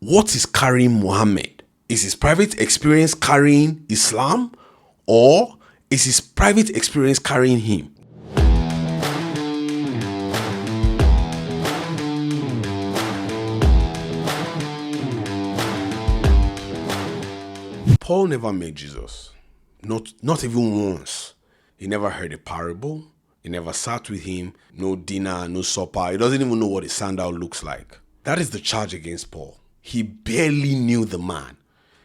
what is carrying Muhammad? Is his private experience carrying Islam, or is his private experience carrying him? Paul never met Jesus, not even once. He never heard a parable. He never sat with him, no dinner, no supper. He doesn't even know what a sandal looks like. That is the charge against Paul. He barely knew the man.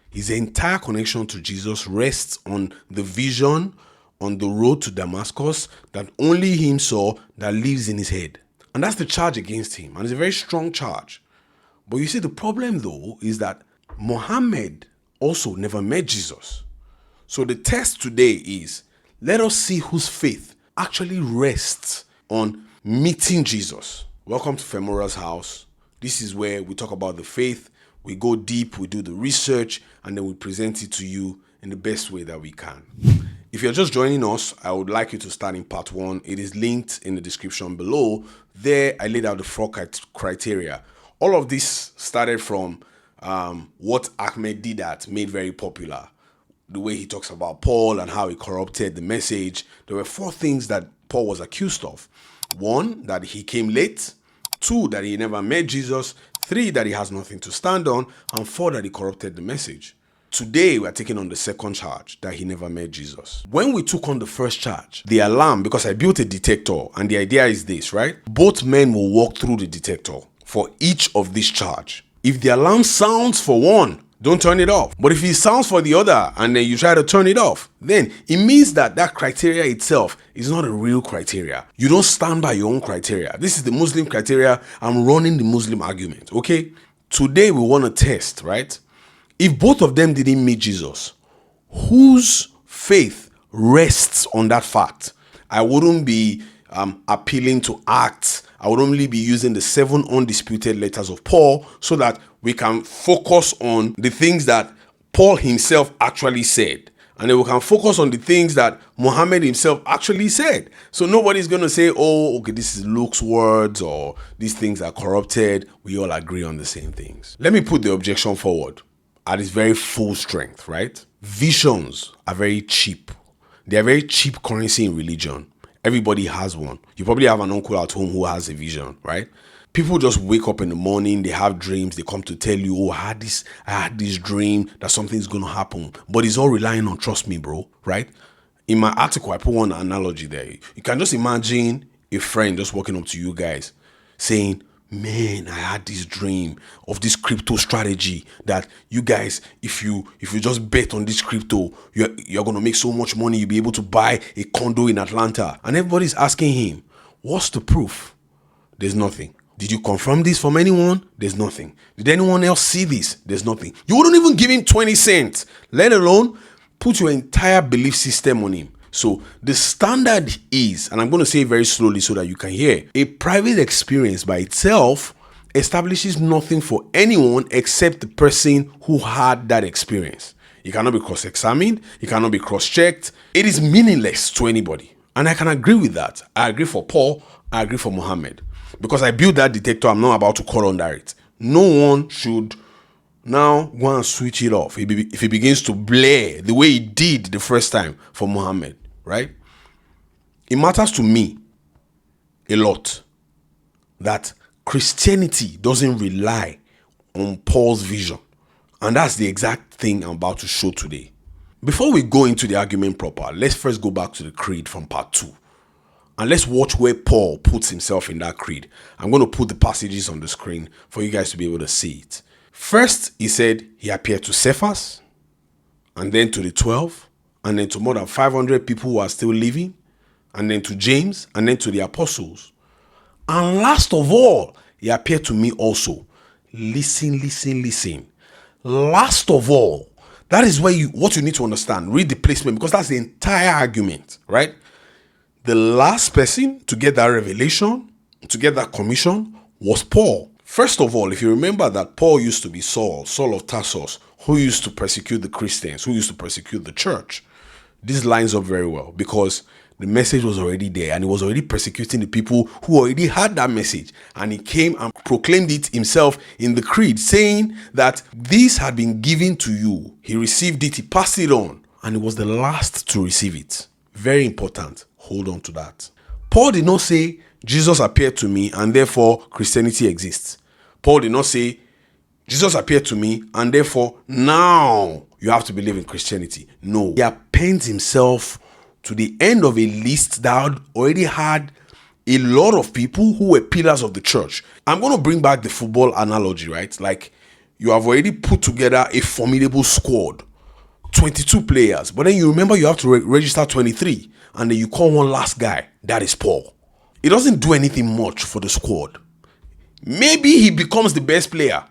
His entire connection to Jesus rests on the vision on the road to Damascus that only him saw, that lives in his head. And that's the charge against him. And it's a very strong charge. But you see, the problem though is that Muhammad also never met Jesus. So the test today is, let us see whose faith actually rests on meeting Jesus. Welcome to Femura's house. This is where we talk about the faith, we go deep, we do the research, and then we present it to you in the best way that we can. If you're just joining us, I would like you to start in part 1. It is linked in the description below. There, I laid out the 4 criteria. All of this started from what Ahmed Deedat made very popular. The way he talks about Paul and how he corrupted the message. There were 4 things that Paul was accused of. 1, that he came late. 2, that he never met Jesus. 3, that he has nothing to stand on. And 4, that he corrupted the message. Today, we are taking on the second charge, that he never met Jesus. When we took on the first charge, the alarm, because I built a detector, and the idea is this, right? Both men will walk through the detector for each of this charge. If the alarm sounds for one, don't turn it off. But if it sounds for the other and then you try to turn it off, then it means that that criteria itself is not a real criteria. You don't stand by your own criteria. This is the Muslim criteria. I'm running the Muslim argument, okay? Today we want to test, right? If both of them didn't meet Jesus, whose faith rests on that fact? I wouldn't be appealing to Acts. I would only be using the 7 undisputed letters of Paul so that we can focus on the things that Paul himself actually said. And then we can focus on the things that Muhammad himself actually said. So nobody's going to say, oh, okay, this is Luke's words or these things are corrupted. We all agree on the same things. Let me put the objection forward at its very full strength, right? Visions are very cheap. They are very cheap currency in religion. Everybody has one. You probably have an uncle at home who has a vision, right? People just wake up in the morning, they have dreams, they come to tell you, oh, I had this dream that something's going to happen. But it's all relying on trust me, bro, right? In my article, I put one analogy there. You can just imagine a friend just walking up to you guys saying, man, I had this dream of this crypto strategy that you guys, if you just bet on this crypto, you're going to make so much money, you'll be able to buy a condo in Atlanta. And everybody's asking him, what's the proof? There's nothing. Did you confirm this from anyone? There's nothing. Did anyone else see this? There's nothing. You wouldn't even give him 20 cents, let alone put your entire belief system on him. So the standard is, and I'm going to say it very slowly so that you can hear, a private experience by itself establishes nothing for anyone except the person who had that experience. It cannot be cross-examined. It cannot be cross-checked. It is meaningless to anybody. And I can agree with that. I agree for Paul. I agree for Muhammad. Because I built that detector, I'm not about to call under it. No one should now go and switch it off if it begins to blare the way it did the first time for Muhammad, right? It matters to me a lot that Christianity doesn't rely on Paul's vision. And that's the exact thing I'm about to show today. Before we go into the argument proper, let's first go back to the creed from part 2. And let's watch where Paul puts himself in that creed. I'm going to put the passages on the screen for you guys to be able to see it. First, he said he appeared to Cephas, and then to the 12, and then to more than 500 people who are still living, and then to James, and then to the apostles. And last of all, he appeared to me also. Listen. Last of all, that is where what you need to understand. Read the placement, because that's the entire argument, right? The last person to get that revelation, to get that commission, was Paul. First of all, if you remember that Paul used to be Saul of Tarsus, who used to persecute the Christians, who used to persecute the church. This lines up very well because The message was already there, and he was already persecuting the people who already had that message. And he came and proclaimed it himself in the creed, saying that this had been given to you. He received it, he passed it on, and he was the last to receive it. Very important. Hold on to that. Paul did not say, Jesus appeared to me and therefore Christianity exists. Paul did not say, Jesus appeared to me and therefore now you have to believe in Christianity. No. He appends himself to the end of a list that already had a lot of people who were pillars of the church. I'm going to bring back the football analogy, right? Like, you have already put together a formidable squad, 22 players, but then you remember you have to register 23, and then you call one last guy. That is Paul. It doesn't do anything much for the squad. Maybe he becomes the best player,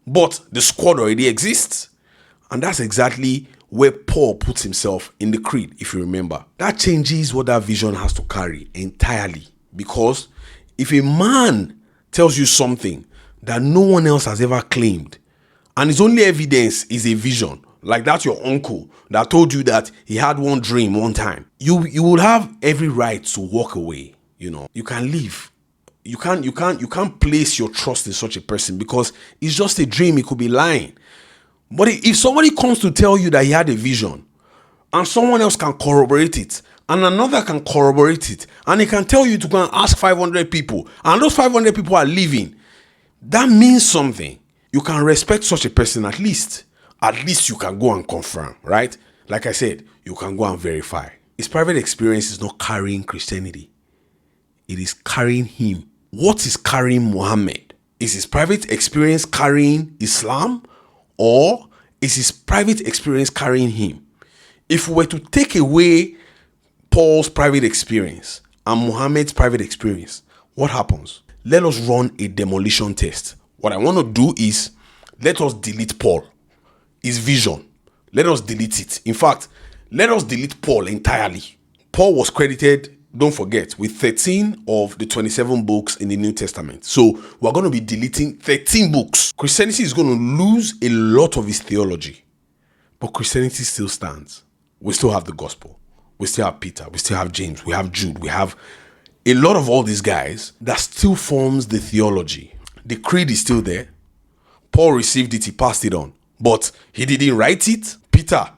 but the squad already exists. And that's exactly where Paul puts himself in the creed, if you remember. That changes what that vision has to carry entirely. Because if a man tells you something that no one else has ever claimed, and his only evidence is a vision, like that's your uncle that told you that he had one dream one time, you will have every right to walk away. You can leave. You can't place your trust in such a person because it's just a dream. It could be lying. But if somebody comes to tell you that he had a vision, and someone else can corroborate it, and another can corroborate it, and he can tell you to go and ask 500 people, and those 500 people are living, that means something. You can respect such a person at least. At least you can go and confirm, right? Like I said, you can go and verify. His private experience is not carrying Christianity. It is carrying him. What is carrying Muhammad? Is his private experience carrying Islam? Or is his private experience carrying him? If we were to take away Paul's private experience and Muhammad's private experience, what happens? Let us run a demolition test. What I want to do is, let us delete Paul, his vision. Let us delete it. In fact, let us delete Paul entirely. Paul was credited, don't forget, with 13 of the 27 books in the New Testament. So we're going to be deleting 13 books. Christianity is going to lose a lot of its theology, but Christianity still stands. We still have the gospel. We still have Peter. We still have James. We have Jude. We have a lot of all these guys that still forms the theology. The creed is still there. Paul received it. He passed it on, but he didn't write it. Peter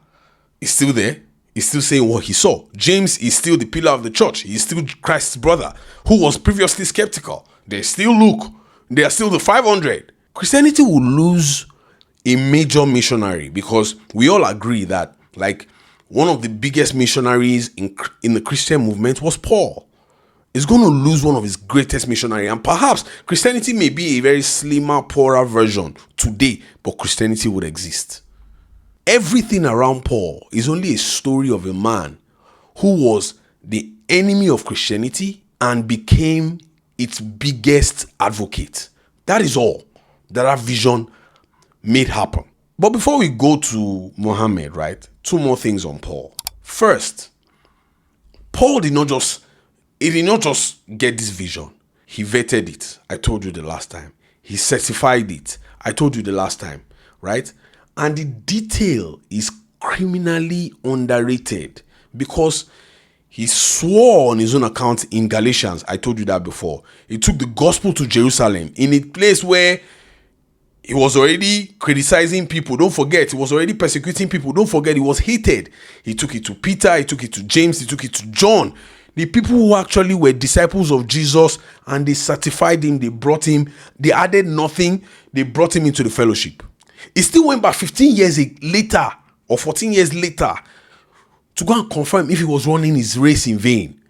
is still there. He's still saying what he saw. James is still the pillar of the church. He's still Christ's brother who was previously skeptical. There's still Luke. They are still the 500. Christianity will lose a major missionary because we all agree that, like, one of the biggest missionaries in the Christian movement was Paul. It's going to lose one of his greatest missionaries. And perhaps Christianity may be a very slimmer, poorer version today, but Christianity would exist. Everything around Paul is only a story of a man who was the enemy of Christianity and became its biggest advocate. That is all that vision made happen. But before we go to Muhammad, right, two more things on Paul. First, Paul did not just get this vision. He vetted it. I told you the last time. He certified it. I told you the last time, right? And the detail is criminally underrated because he swore on his own account in Galatians. I told you that before. He took the gospel to Jerusalem in a place where he was already criticizing people. Don't forget, he was already persecuting people. Don't forget, he was hated. He took it to Peter. He took it to James. He took it to John. The people who actually were disciples of Jesus, and they certified him. They brought him. They added nothing. They brought him into the fellowship. He still went back 15 years later or 14 years later to go and confirm if he was running his race in vain.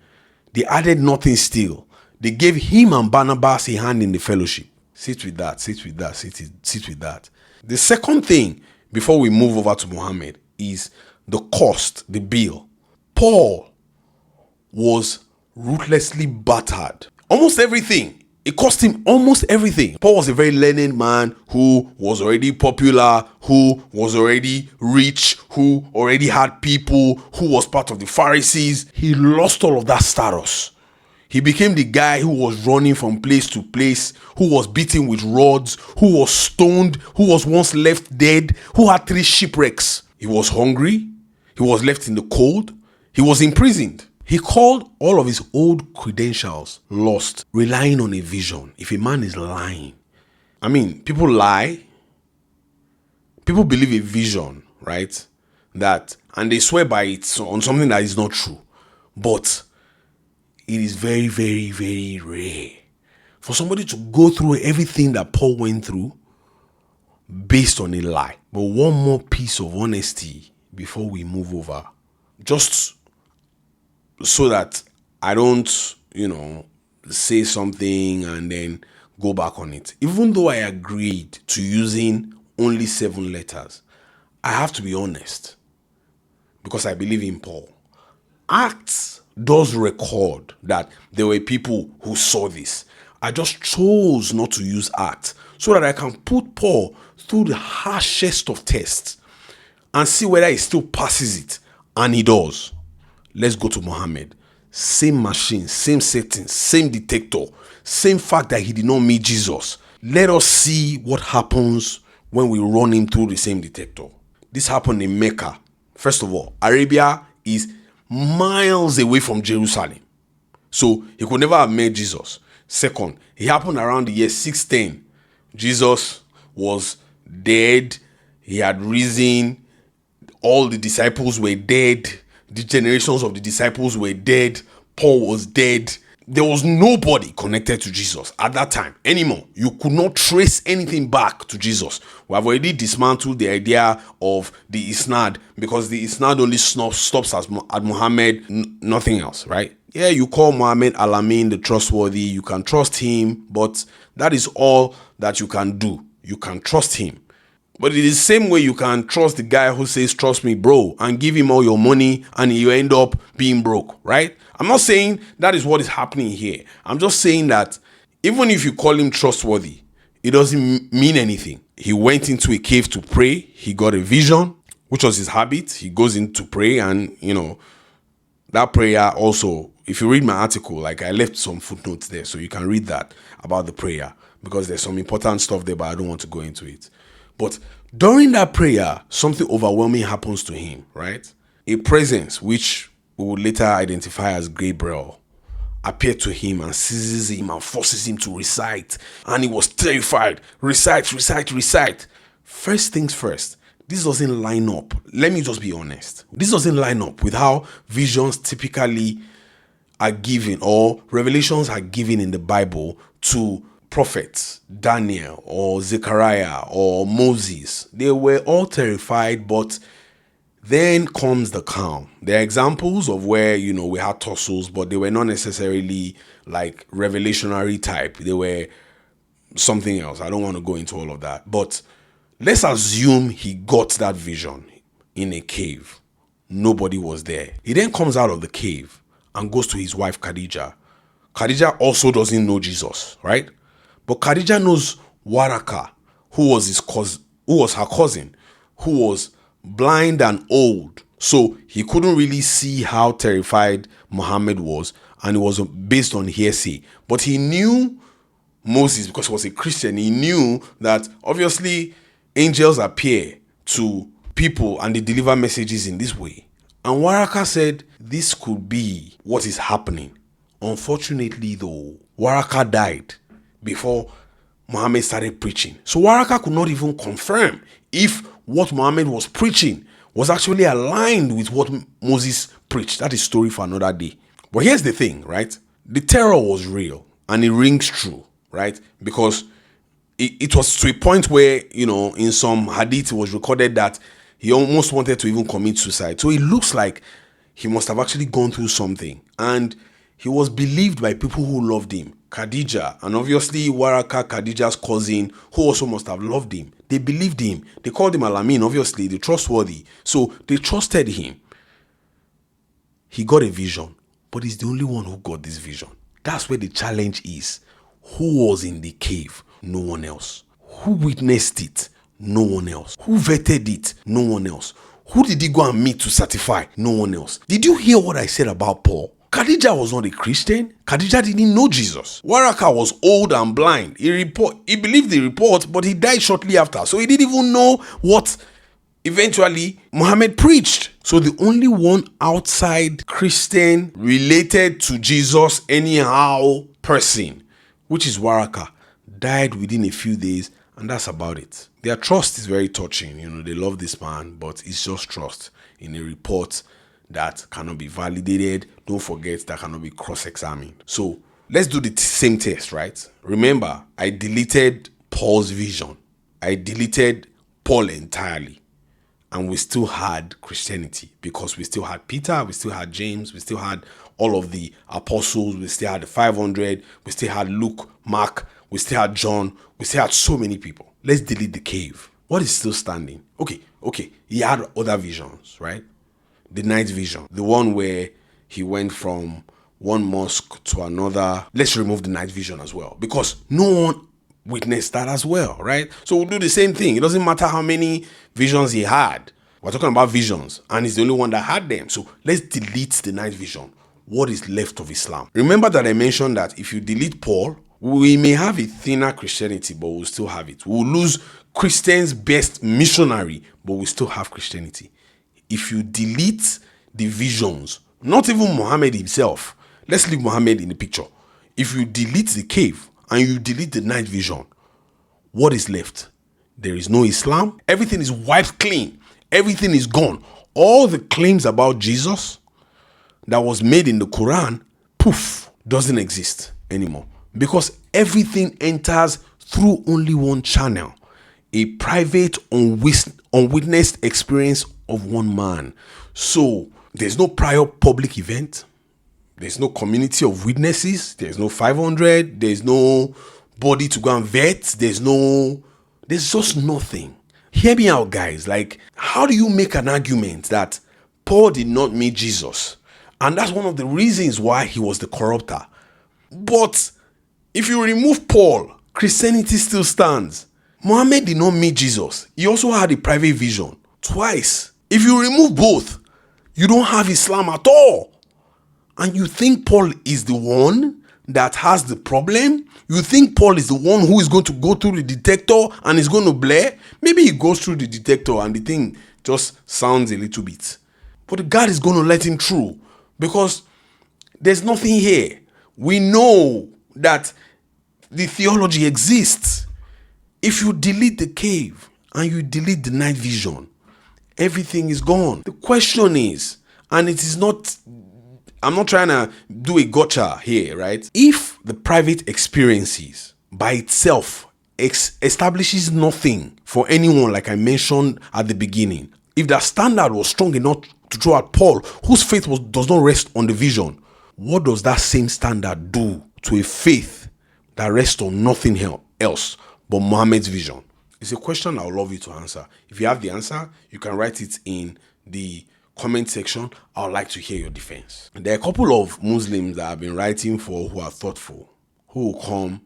They added nothing still. They gave him and Barnabas a hand in the fellowship. Sit with that. The second thing, before we move over to Muhammad, is the cost, the bill. Paul was ruthlessly battered. Almost everything. It cost him almost everything. Paul was a very learned man who was already popular, who was already rich, who already had people, who was part of the Pharisees. He lost all of that status. He became the guy who was running from place to place, who was beaten with rods, who was stoned, who was once left dead, who had 3 shipwrecks. He was hungry. He was left in the cold. He was imprisoned. He called all of his old credentials lost, relying on a vision. If a man is lying, I mean, people lie, people believe a vision, right? And they swear by it on something that is not true. But it is very, very, very rare for somebody to go through everything that Paul went through based on a lie. But one more piece of honesty before we move over, just so that I don't, say something and then go back on it. Even though I agreed to using only 7 letters, I have to be honest because I believe in Paul. Acts does record that there were people who saw this. I just chose not to use Acts so that I can put Paul through the harshest of tests and see whether he still passes it. And he does. Let's go to Muhammad. Same machine, same settings, same detector, same fact that he did not meet Jesus. Let us see what happens when we run him through the same detector. This happened in Mecca. First of all, Arabia is miles away from Jerusalem, so he could never have met Jesus. Second, it happened around the year 610. Jesus was dead. He had risen. All the disciples were dead. The generations of the disciples were dead. Paul was dead. There was nobody connected to Jesus at that time anymore. You could not trace anything back to Jesus. We have already dismantled the idea of the isnad because the isnad only stops at Muhammad, nothing else, right? Yeah, you call Muhammad Al-Amin, the trustworthy. You can trust him, but that is all that you can do. You can trust him. But it is the same way you can trust the guy who says, trust me, bro, and give him all your money and you end up being broke, right? I'm not saying that is what is happening here. I'm just saying that even if you call him trustworthy, it doesn't mean anything. He went into a cave to pray. He got a vision, which was his habit. He goes in to pray and, that prayer also, if you read my article, like I left some footnotes there, so you can read that about the prayer because there's some important stuff there, but I don't want to go into it. But during that prayer, something overwhelming happens to him, right? A presence, which we would later identify as Gabriel, appeared to him and seizes him and forces him to recite. And he was terrified. Recite, recite, recite. First things first, this doesn't line up. Let me just be honest. This doesn't line up with how visions typically are given or revelations are given in the Bible to prophets, Daniel or Zechariah or Moses. They were all terrified, but then comes the calm. There are examples of where, we had tussles, but they were not necessarily like revelationary type. They were something else. I don't want to go into all of that. But let's assume he got that vision in a cave. Nobody was there. He then comes out of the cave and goes to his wife, Khadija. Khadija also doesn't know Jesus, right? But Khadija knows Waraqa, who was her cousin, who was blind and old. So he couldn't really see how terrified Muhammad was, and it was based on hearsay. But he knew Moses because he was a Christian. He knew that obviously angels appear to people and they deliver messages in this way. And Waraqa said this could be what is happening. Unfortunately though, Waraqa died before Muhammad started preaching. So Waraqa could not even confirm if what Muhammad was preaching was actually aligned with what Moses preached. That is story for another day. But here's the thing, right? The terror was real and it rings true, right? Because it was to a point where, in some hadith it was recorded that he almost wanted to even commit suicide. So it looks like he must have actually gone through something. And he was believed by people who loved him. Khadija, and obviously Waraqa, Khadija's cousin, who also must have loved him. They believed him. They called him Al-Amin, obviously, the trustworthy. So they trusted him. He got a vision, but he's the only one who got this vision. That's where the challenge is. Who was in the cave? No one else. Who witnessed it? No one else. Who vetted it? No one else. Who did he go and meet to certify? No one else. Did you hear what I said about Paul? Khadija was not a Christian. Khadija didn't know Jesus. Waraqa was old and blind. He believed the report, but he died shortly after. So he didn't even know what eventually Muhammad preached. So the only one outside Christian related to Jesus anyhow person, which is Waraqa, died within a few days, and that's about it. Their trust is very touching. They love this man, but it's just trust in a report that cannot be validated. Don't forget, that cannot be cross-examined. So let's do the same test, right? Remember, I deleted Paul's vision. I deleted Paul entirely. And we still had Christianity, because we still had Peter, we still had James, we still had all of the apostles, we still had the 500, we still had Luke, Mark, we still had John, we still had so many people. Let's delete the cave. What is still standing? Okay. He had other visions, right? The night vision, the one where he went from one mosque to another. Let's remove the night vision as well, because no one witnessed that as well, right? So we'll do the same thing. It doesn't matter how many visions he had. We're talking about visions, and he's the only one that had them. So let's delete the night vision. What is left of Islam? Remember that I mentioned that if you delete Paul, we may have a thinner Christianity, but we'll still have it. We'll lose Christians' best missionary, but we'll still have Christianity. If you delete the visions, not even Muhammad himself, let's leave Muhammad in the picture. If you delete the cave and you delete the night vision, what is left? There is no Islam. Everything is wiped clean. Everything is gone. All the claims about Jesus that was made in the Quran, poof, doesn't exist anymore, because everything enters through only one channel, a private, unwitnessed experience of one man. So there's no prior public event. There's no community of witnesses. There's no 500. There's no body to go and vet. There's just nothing. Hear me out, guys. Like, how do you make an argument that Paul did not meet Jesus? And that's one of the reasons why he was the corrupter. But if you remove Paul, Christianity still stands. Muhammad did not meet Jesus. He also had a private vision twice. If you remove both, you don't have Islam at all. And you think Paul is the one that has the problem? You think Paul is the one who is going to go through the detector and is going to blare? Maybe he goes through the detector and the thing just sounds a little bit. But God is going to let him through, because there's nothing here. We know that the theology exists. If you delete the cave and you delete the night vision, everything is gone. The question is, and it is not, I'm not trying to do a gotcha here, right? If the private experiences by itself establishes nothing for anyone, like I mentioned at the beginning, if that standard was strong enough to throw out Paul, whose faith does not rest on the vision, what does that same standard do to a faith that rests on nothing else but Muhammad's vision? It's a question I would love you to answer. If you have the answer, you can write it in the comment section. I would like to hear your defense. There are a couple of Muslims that I've been writing for who are thoughtful, who will come.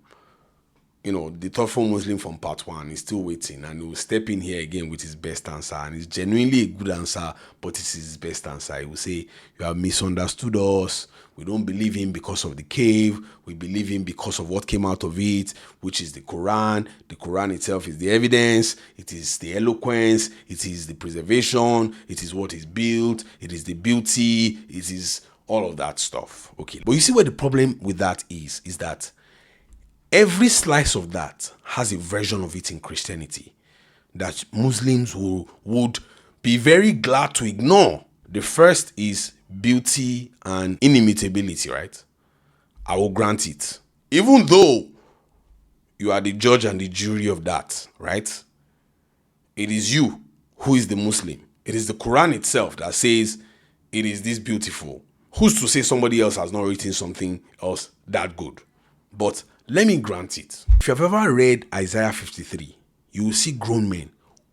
The thoughtful Muslim from part 1 is still waiting, and he will step in here again with his best answer, and it's genuinely a good answer, but it is his best answer. He will say, you have misunderstood us. We don't believe him because of the cave. We believe him because of what came out of it, which is the Quran. The Quran itself is the evidence. It is the eloquence. It is the preservation. It is what is built. It is the beauty. It is all of that stuff. Okay. But you see where the problem with that is that every slice of that has a version of it in Christianity that Muslims would be very glad to ignore. The first is beauty and inimitability, right? I will grant it. Even though you are the judge and the jury of that, right? It is you who is the Muslim. It is the Quran itself that says it is this beautiful. Who's to say somebody else has not written something else that good? But let me grant it. If you have ever read Isaiah 53, you will see grown men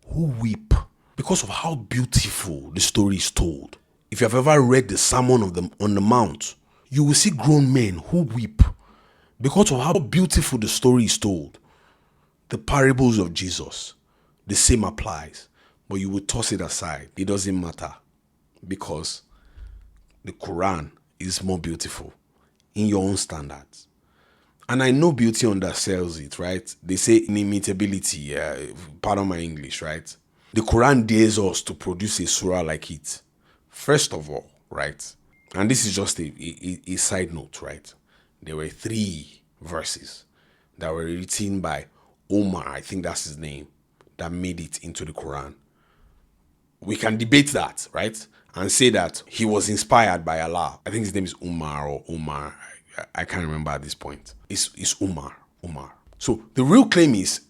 who weep because of how beautiful the story is told. If you have ever read the Sermon on the Mount, you will see grown men who weep because of how beautiful the story is told. The parables of Jesus, the same applies, but you will toss it aside. It doesn't matter, because the Quran is more beautiful in your own standards. And I know beauty undersells it, right? They say inimitability, pardon my English, right? The Quran dares us to produce a surah like it. First of all, right? And this is just a side note, right? There were 3 verses that were written by Omar, I think that's his name, that made it into the Quran. We can debate that, right? And say that he was inspired by Allah. I think his name is Umar or Omar. I can't remember at this point. It's Umar. So the real claim is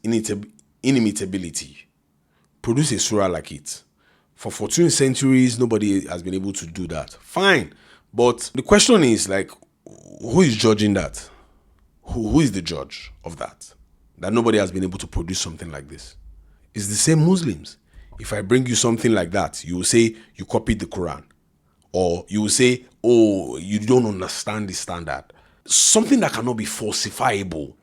inimitability. Produce a surah like it. For 14 centuries, nobody has been able to do that. Fine. But the question is, like, who is judging that? Who is the judge of that? That nobody has been able to produce something like this. It's the same Muslims. If I bring you something like that, you will say you copied the Quran. Or you will say, oh, you don't understand the standard. Something that cannot be falsifiable.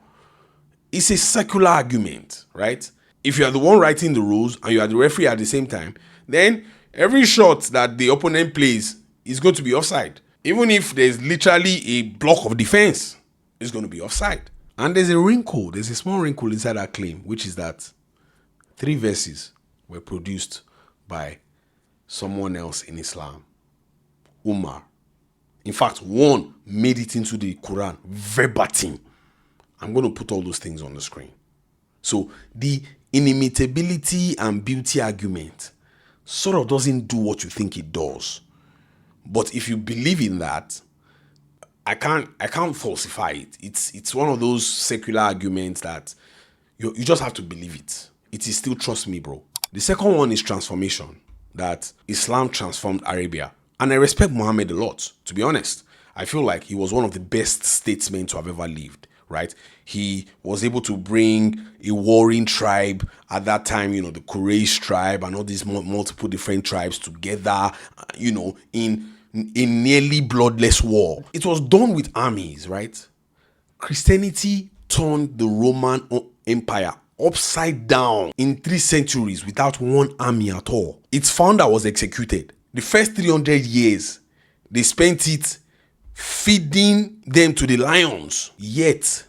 It's a secular argument, right? If you are the one writing the rules and you are the referee at the same time, then every shot that the opponent plays is going to be offside. Even if there's literally a block of defense, it's going to be offside. And there's a small wrinkle inside that claim, which is that 3 verses were produced by someone else in Islam, Umar. In fact, 1 made it into the Quran verbatim. I'm going to put all those things on the screen. So the inimitability and beauty argument sort of doesn't do what you think it does. But if you believe in that, I can't falsify it. It's one of those secular arguments that you just have to believe it. It is still, trust me, bro. The second one is transformation, that Islam transformed Arabia. And I respect Muhammad a lot, to be honest. I feel like he was one of the best statesmen to have ever lived, right? He was able to bring a warring tribe at that time, the Quraysh tribe and all these multiple different tribes together, in a nearly bloodless war. It was done with armies, right? Christianity turned the Roman Empire upside down in 3 centuries without one army at all. Its founder was executed. The first 300 years, they spent it feeding them to the lions. Yet,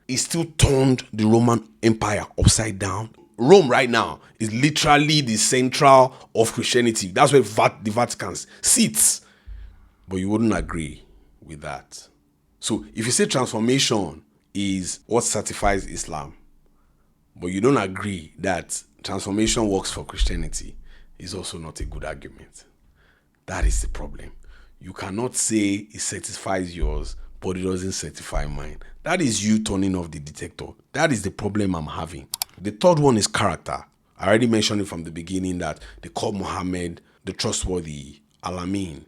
it still turned the Roman Empire upside down. Rome right now is literally the central of Christianity. That's where the Vatican sits. But you wouldn't agree with that. So if you say transformation is what certifies Islam, but you don't agree that transformation works for Christianity, is also not a good argument. That is the problem. You cannot say it certifies yours, but it doesn't certify mine. That is you turning off the detector. That is the problem I'm having. The third one is character. I already mentioned it from the beginning that they call Muhammad the trustworthy, Al-Amin.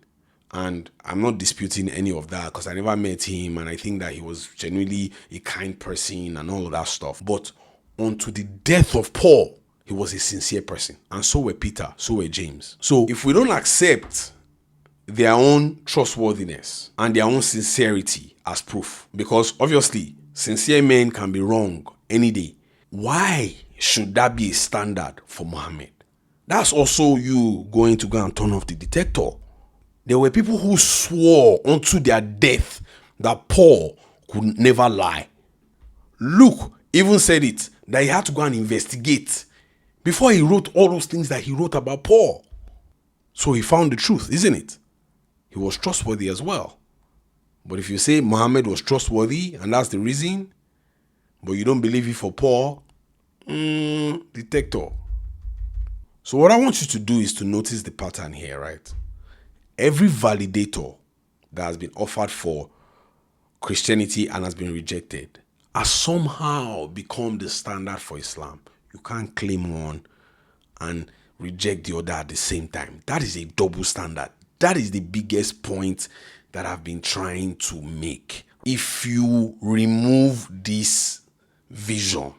And I'm not disputing any of that because I never met him and I think that he was genuinely a kind person and all of that stuff. But unto the death of Paul, he was a sincere person. And so were Peter, so were James. So if we don't accept their own trustworthiness and their own sincerity as proof, because obviously sincere men can be wrong any day, why should that be a standard for Muhammad? That's also you going to go and turn off the detector. There were people who swore unto their death that Paul could never lie. Luke even said it, that he had to go and investigate before he wrote all those things that he wrote about Paul. So he found the truth, isn't it? He was trustworthy as well. But if you say Muhammad was trustworthy and that's the reason, but you don't believe it for Paul, detector. So what I want you to do is to notice the pattern here, right? Every validator that has been offered for Christianity and has been rejected has somehow become the standard for Islam. You can't claim one and reject the other at the same time. That is a double standard. That is the biggest point that I've been trying to make. If you remove this vision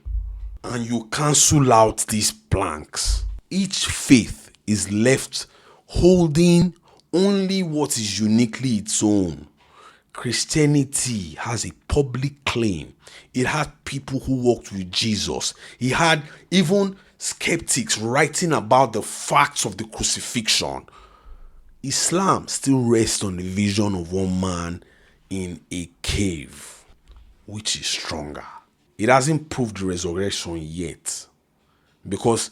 and you cancel out these planks, each faith is left holding only what is uniquely its own. Christianity has a public claim. It had people who walked with Jesus. He had even skeptics writing about the facts of the crucifixion. Islam still rests on the vision of one man in a cave, which is stronger. It hasn't proved the resurrection yet, because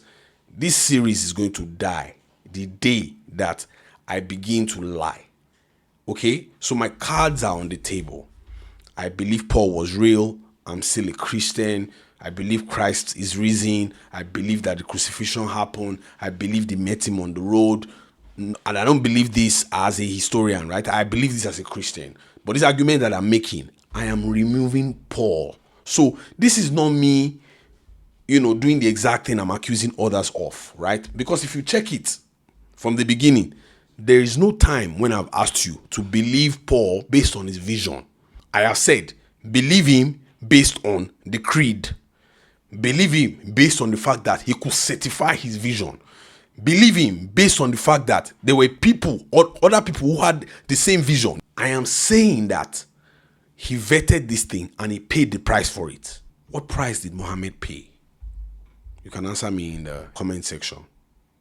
This series is going to die the day that I begin to lie. Okay? So my cards are on the table. I believe Paul was real. I'm still a Christian. I believe Christ is risen. I believe that the crucifixion happened. I believe they met him on the road. And I don't believe this as a historian, right? I believe this as a Christian. But this argument that I'm making, I am removing Paul. So this is not me, doing the exact thing I'm accusing others of, right? Because if you check it from the beginning, there is no time when I've asked you to believe Paul based on his vision. I have said, believe him based on the creed. Believe him based on the fact that he could certify his vision. Believe him based on the fact that there were people or other people who had the same vision. I am saying that he vetted this thing and he paid the price for it. What price did Muhammad pay? You can answer me in the comment section.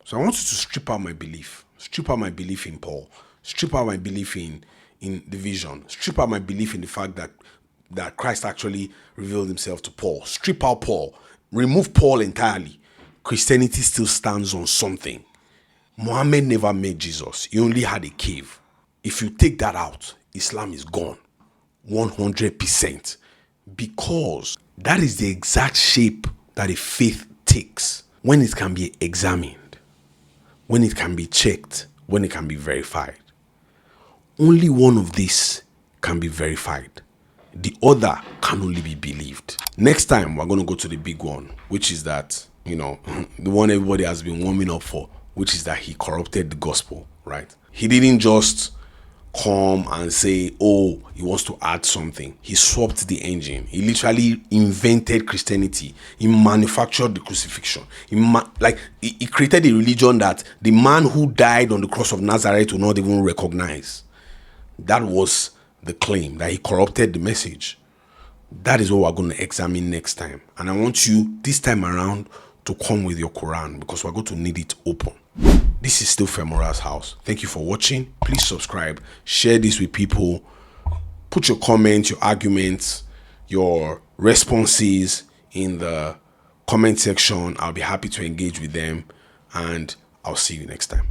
So I want you to strip out my belief. Strip out my belief in Paul. Strip out my belief in the vision. Strip out my belief in the fact that Christ actually revealed himself to Paul. Strip out Paul. Remove Paul entirely. Christianity still stands on something. Muhammad never met Jesus. He only had a cave. If you take that out, Islam is gone. 100%. Because that is the exact shape that a faith takes when it can be examined, when it can be checked, when it can be verified. Only one of these can be verified. The other can only be believed. Next time, we're going to go to the big one, which is that, the one everybody has been warming up for, which is that he corrupted the gospel, right? He didn't just come and say, oh, he wants to add something. He swapped the engine. He literally invented Christianity. He manufactured the crucifixion. He created a religion that the man who died on the cross of Nazareth will not even recognize. That was the claim, that he corrupted the message. That is what we're going to examine next time. And I want you, this time around, to come with your Quran, because we're going to need it open. This is still Femora's house. Thank you for watching. Please subscribe. Share this with people. Put your comments, your arguments, your responses in the comment section. I'll be happy to engage with them. And I'll see you next time.